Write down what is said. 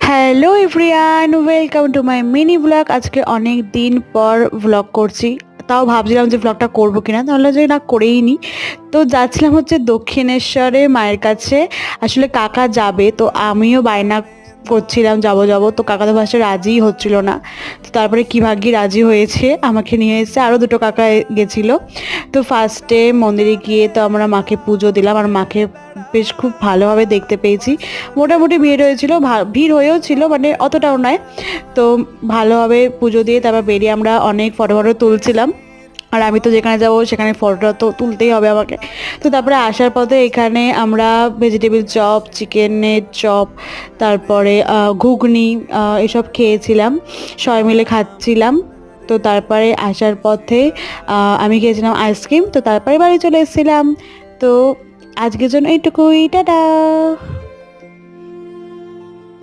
Hello everyone, welcome to my mini blog. আজকে অনেক দিন পর ব্লগ করছি। তাও ভাবছিলাম যে ব্লগটা করবো কিনা, তাহলে যে না করেই নি। তো যাচ্ছিলাম হচ্ছে দক্ষিণেশ্বরে মায়ের কাছে। আসলে কাকা যাবে, তো আমিও বায়না করছিলাম যাবো যাবো, তো কাকা তো ফার্স্টে রাজিই হচ্ছিল না। তো তারপরে কি ভাগ্যি রাজি হয়েছে, আমাকে নিয়ে এসেছে। আরও দুটো কাকা গেছিলো। তো ফার্স্টে মন্দিরে গিয়ে তো আমরা মাকে পুজো দিলাম, আর মাকে বেশ খুব ভালোভাবে দেখতে পেয়েছি। মোটামুটি ভিড় হয়েছিল, ভিড় হয়েও ছিল, মানে অতটাও নয়। তো ভালোভাবে পুজো দিয়ে তারপর বেরিয়ে আমরা অনেক ফটো ফটো তুলছিলাম। আর আমি তো যেখানে যাবো সেখানে ফটোটা তো তুলতেই হবে আমাকে। তো তারপরে আসার পথে এখানে আমরা ভেজিটেবিল চপ, চিকেনের চপ, তারপরে ঘুগনি, এসব খেয়েছিলাম, সবাই মিলে খাচ্ছিলাম। তো তারপরে আসার পথে আমি খেয়েছিলাম আইসক্রিম। তো তারপরে বাড়ি চলে এসেছিলাম। তো আজকের জন্য এইটুকুই, টাটা।